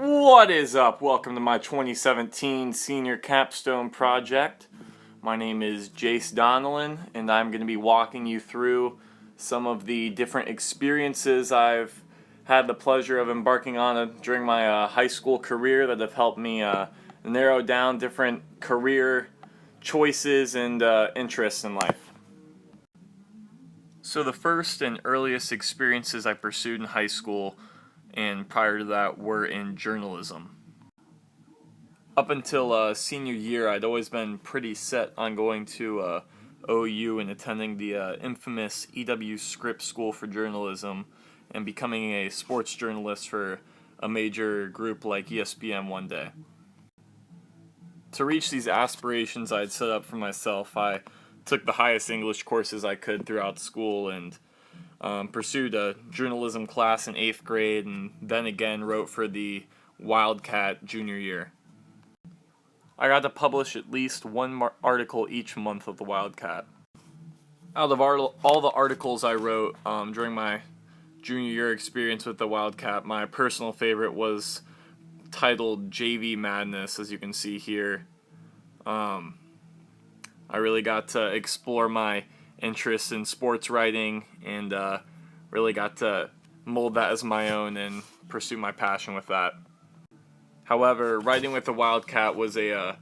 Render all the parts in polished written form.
What is up? Welcome to my 2017 senior capstone project. My name is Jase Donnellon, and I'm going to be walking you through some of the different experiences I've had the pleasure of embarking on during my high school career that have helped me narrow down different career choices and interests in life. So the first and earliest experiences I pursued in high school and prior to that were in journalism. Up until senior year, I'd always been pretty set on going to OU and attending the infamous EW Scripps School for Journalism and becoming a sports journalist for a major group like ESPN one day. To reach these aspirations I'd set up for myself, I took the highest English courses I could throughout school and pursued a journalism class in 8th grade, and then again wrote for the Wildcat junior year. I got to publish at least one article each month of the Wildcat. Out of all the articles I wrote during my junior year experience with the Wildcat, my personal favorite was titled JV Madness, as you can see here. I really got to explore my interest in sports writing and really got to mold that as my own and pursue my passion with that. However, writing with the Wildcat was a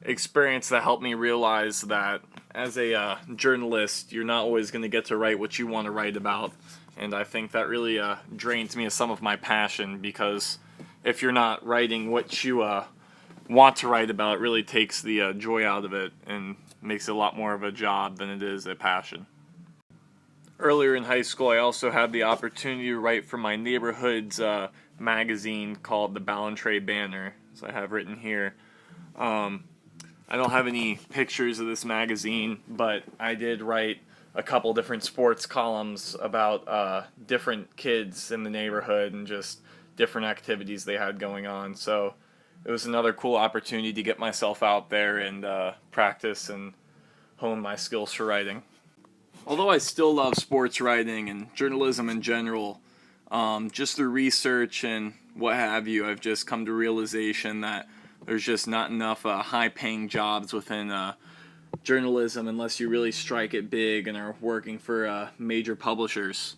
experience that helped me realize that as a journalist, you're not always going to get to write what you want to write about, and I think that really drains me of some of my passion, because if you're not writing what you want to write about, it really takes the joy out of it and makes it a lot more of a job than it is a passion. Earlier in high school, I also had the opportunity to write for my neighborhood's magazine called the Ballantrae Banner, as I have written here. I don't have any pictures of this magazine, but I did write a couple different sports columns about different kids in the neighborhood and just different activities they had going on. So it was another cool opportunity to get myself out there and practice and hone my skills for writing. Although I still love sports writing and journalism in general, just through research and what have you, I've just come to realization that there's just not enough high-paying jobs within journalism unless you really strike it big and are working for major publishers.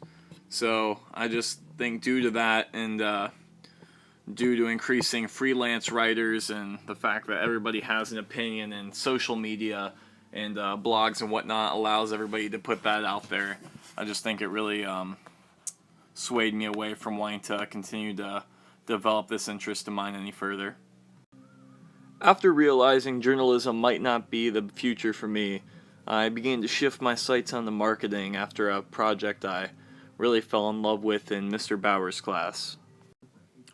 So I just think due to that and due to increasing freelance writers and the fact that everybody has an opinion in social media and blogs and whatnot allows everybody to put that out there, I just think it really swayed me away from wanting to continue to develop this interest of mine any further. After realizing journalism might not be the future for me, I began to shift my sights onto marketing after a project I really fell in love with in Mr. Bauer's class.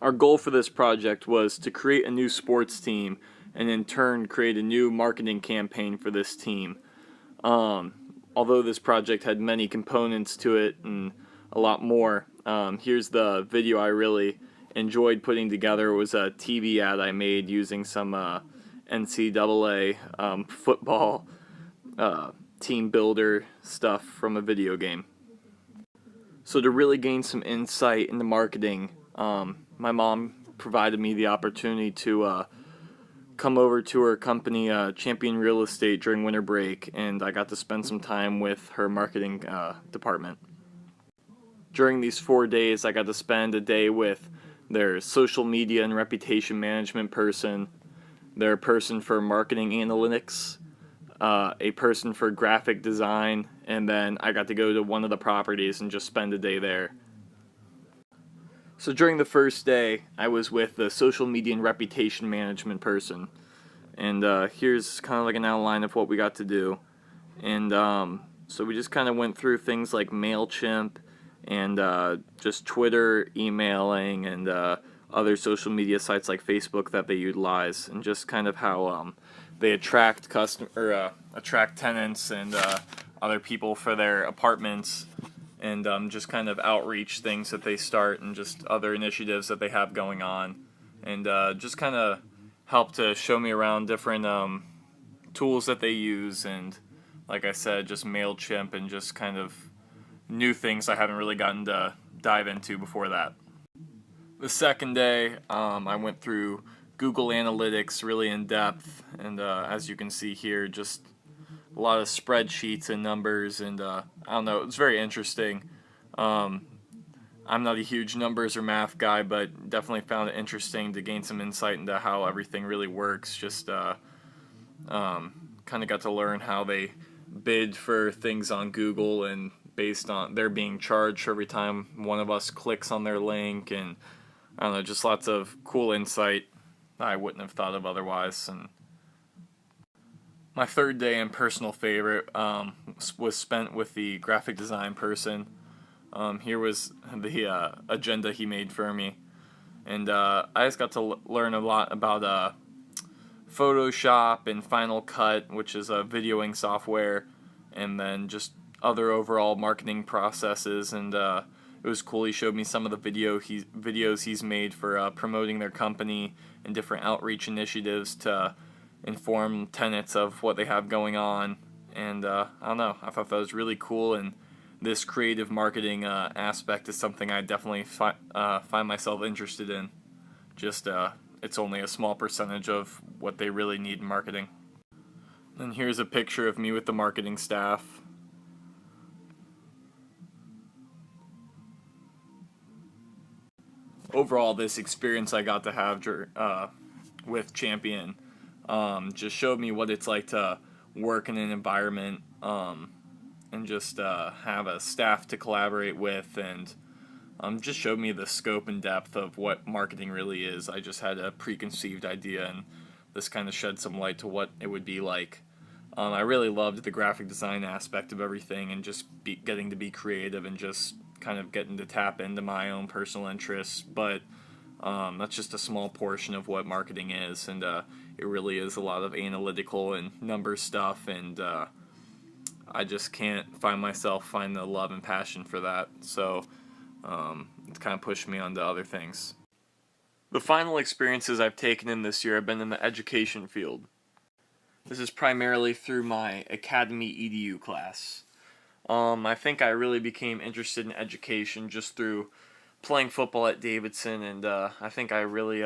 Our goal for this project was to create a new sports team and in turn create a new marketing campaign for this team. Although this project had many components to it and a lot more, here's the video I really enjoyed putting together. It was a TV ad I made using some NCAA football team builder stuff from a video game. So to really gain some insight into marketing, my mom provided me the opportunity to come over to her company, Champion Real Estate, during winter break, and I got to spend some time with her marketing department. During these 4 days, I got to spend a day with their social media and reputation management person, their person for marketing analytics, a person for graphic design, and then I got to go to one of the properties and just spend a day there. So during the first day, I was with the social media and reputation management person, and here's kind of like an outline of what we got to do. And so we just kind of went through things like MailChimp and just Twitter, emailing, and other social media sites like Facebook that they utilize, and just kind of how they attract attract tenants and other people for their apartments, and just kind of outreach things that they start and just other initiatives that they have going on, and just kind of help to show me around different tools that they use, and like I said, just MailChimp and just kind of new things I haven't really gotten to dive into before that. The second day, I went through Google Analytics really in depth, and as you can see here, just a lot of spreadsheets and numbers, and I don't know, it was very interesting. Um, I'm not a huge numbers or math guy, but definitely found it interesting to gain some insight into how everything really works. Just kind of got to learn how they bid for things on Google, and based on they're being charged every time one of us clicks on their link, and I don't know, just lots of cool insight I wouldn't have thought of otherwise. And my third day and personal favorite was spent with the graphic design person. Here was the agenda he made for me, and I just got to learn a lot about Photoshop and Final Cut, which is a videoing software, and then just other overall marketing processes. And it was cool. He showed me some of the videos he's made for promoting their company and different outreach initiatives to inform tenants of what they have going on. And I don't know, I thought that was really cool. And this creative marketing aspect is something I definitely find myself interested in. Just it's only a small percentage of what they really need in marketing. And here's a picture of me with the marketing staff. Overall, this experience I got to have with Champion just showed me what it's like to work in an environment and just have a staff to collaborate with, and just showed me the scope and depth of what marketing really is. I just had a preconceived idea, and this kind of shed some light to what it would be like. I really loved the graphic design aspect of everything, and just getting to be creative and just kind of getting to tap into my own personal interests. But that's just a small portion of what marketing is, and it really is a lot of analytical and number stuff, and I just can't find the love and passion for that. So it's kind of pushed me onto other things. The final experiences I've taken in this year have been in the education field. This is primarily through my Academy EDU class. I think I really became interested in education just through playing football at Davidson, and I think I really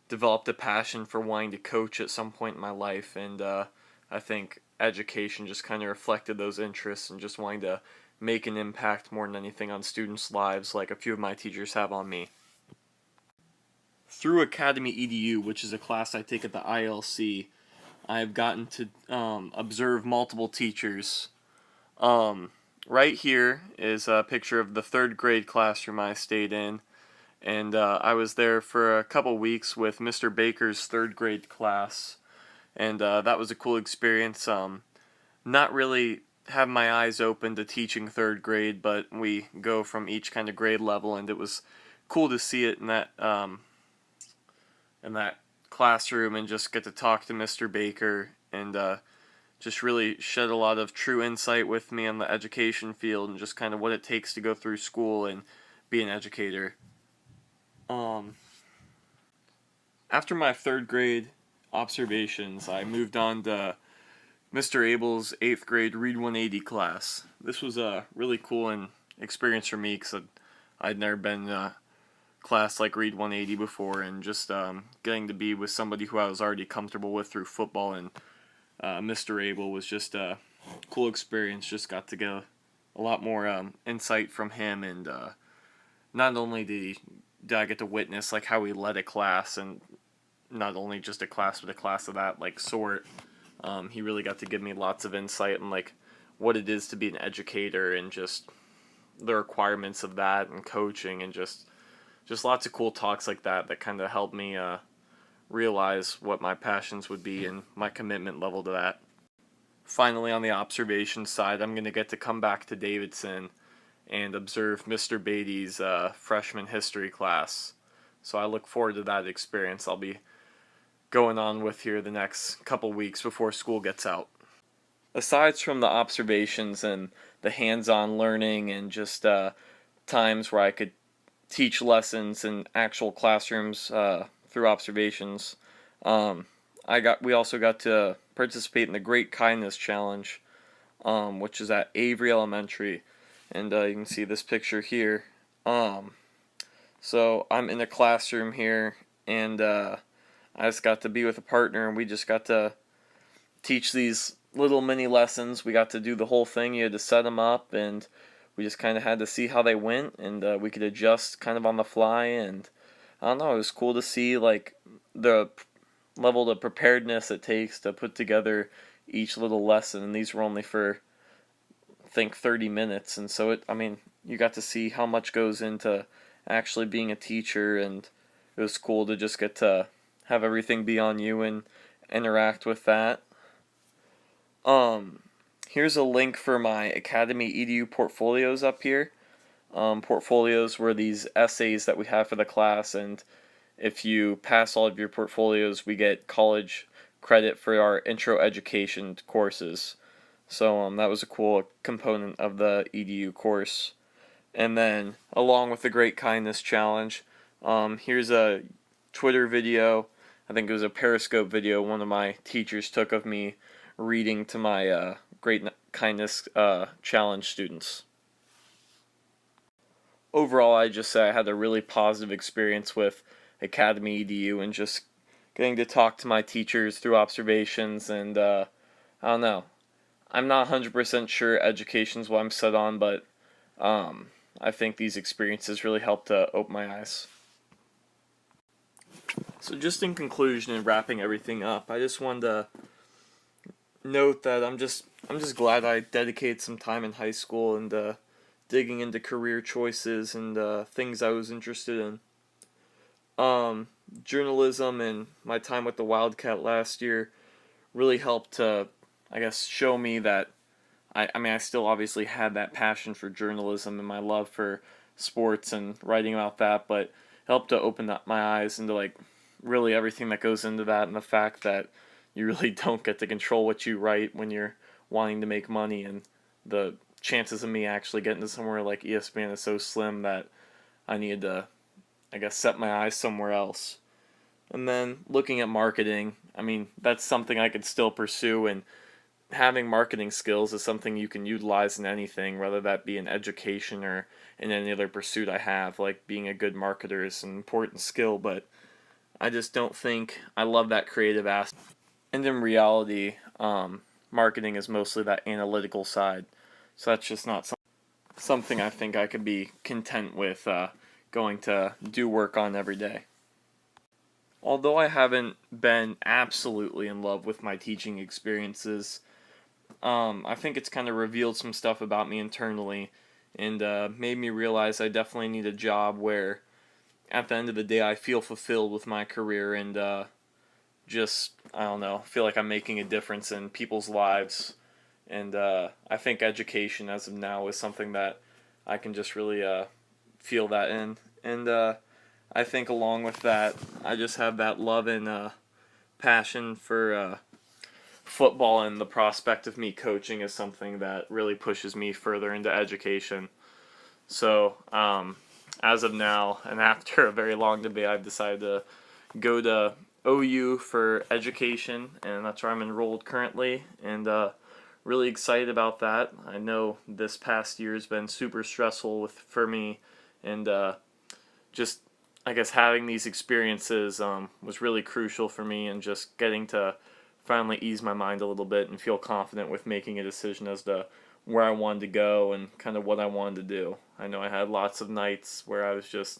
developed a passion for wanting to coach at some point in my life, and I think education just kind of reflected those interests and just wanting to make an impact more than anything on students' lives, like a few of my teachers have on me. Through Academy EDU, which is a class I take at the ILC, I've gotten to observe multiple teachers. Right here is a picture of the third grade classroom I stayed in, and I was there for a couple weeks with Mr. Baker's third grade class, and that was a cool experience. Not really have my eyes open to teaching third grade, but we go from each kind of grade level, and it was cool to see it in that classroom and just get to talk to Mr. Baker, and just really shed a lot of true insight with me on the education field and just kind of what it takes to go through school and be an educator. After my third grade observations, I moved on to Mr. Abel's 8th grade Read 180 class. This was a really cool experience for me because I'd never been in a class like Read 180 before, and just getting to be with somebody who I was already comfortable with through football, and Mr. Abel was just a cool experience. Just got to get a lot more insight from him, and not only did I get to witness like how he led a class, and not only just a class but a class of that like sort. He really got to give me lots of insight on like what it is to be an educator, and just the requirements of that, and coaching, and just lots of cool talks like that kind of helped me realize what my passions would be and my commitment level to that. Finally, on the observation side, I'm going to get to come back to Davidson and observe Mr. Beatty's freshman history class. So I look forward to that experience I'll be going on with here the next couple weeks before school gets out. Aside from the observations and the hands-on learning and just times where I could teach lessons in actual classrooms through observations, we also got to participate in the Great Kindness Challenge, which is at Avery Elementary, and you can see this picture here. So I'm in a classroom here, and I just got to be with a partner, and we just got to teach these little mini lessons. We got to do the whole thing. You had to set them up, and we just kind of had to see how they went, and we could adjust kind of on the fly. And I don't know, it was cool to see like the level of preparedness it takes to put together each little lesson. And these were only for, I think, 30 minutes, and so I mean, you got to see how much goes into actually being a teacher, and it was cool to just get to have everything be on you and interact with that. Um, Here's a link for my Academy EDU portfolios up here. Portfolios were these essays that we have for the class, and if you pass all of your portfolios, we get college credit for our intro education courses. So that was a cool component of the EDU course. And then, along with the Great Kindness Challenge, here's a Twitter video. I think it was a Periscope video one of my teachers took of me reading to my Great Kindness Challenge students. Overall, I just say I had a really positive experience with Academy EDU and just getting to talk to my teachers through observations, and I don't know. I'm not 100% sure education's what I'm set on, but I think these experiences really helped to open my eyes. So just in conclusion and wrapping everything up, I just wanted to note that I'm just glad I dedicated some time in high school and digging into career choices and things I was interested in. Journalism and my time with the Wildcat last year really helped to, I guess, show me that I mean, I still obviously had that passion for journalism and my love for sports and writing about that, but helped to open up my eyes into like really everything that goes into that, and the fact that you really don't get to control what you write when you're wanting to make money, and the chances of me actually getting to somewhere like ESPN is so slim that I needed to, I guess, set my eyes somewhere else. And then looking at marketing, I mean, that's something I could still pursue, and having marketing skills is something you can utilize in anything, whether that be in education or in any other pursuit I have. Like, being a good marketer is an important skill, but I just don't think I love that creative aspect. And in reality, marketing is mostly that analytical side, so that's just not something I think I could be content with going to do work on every day. Although I haven't been absolutely in love with my teaching experiences, I think it's kind of revealed some stuff about me internally, and made me realize I definitely need a job where, at the end of the day, I feel fulfilled with my career, and just, I don't know, feel like I'm making a difference in people's lives. And I think education, as of now, is something that I can just really feel that in. And I think along with that, I just have that love and passion for football, and the prospect of me coaching is something that really pushes me further into education. So, as of now, and after a very long debate, I've decided to go to OU for education, and that's where I'm enrolled currently, and really excited about that. I know this past year has been super stressful for me, and just, I guess, having these experiences was really crucial for me, and just getting to finally ease my mind a little bit and feel confident with making a decision as to where I wanted to go and kind of what I wanted to do. I know I had lots of nights where I was just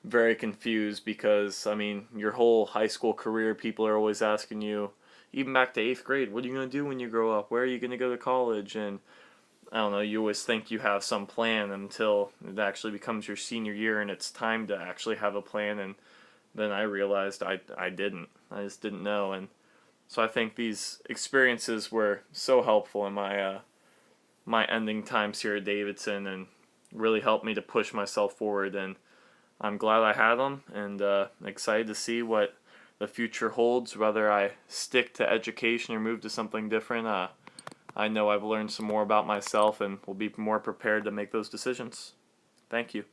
very confused because, I mean, your whole high school career, people are always asking you, even back to 8th grade, what are you going to do when you grow up? Where are you going to go to college? And I don't know, you always think you have some plan until it actually becomes your senior year and it's time to actually have a plan. And then I realized I didn't. I just didn't know. And so I think these experiences were so helpful in my ending times here at Davidson, and really helped me to push myself forward. And I'm glad I had them, and excited to see what the future holds, whether I stick to education or move to something different. I know I've learned some more about myself and will be more prepared to make those decisions. Thank you.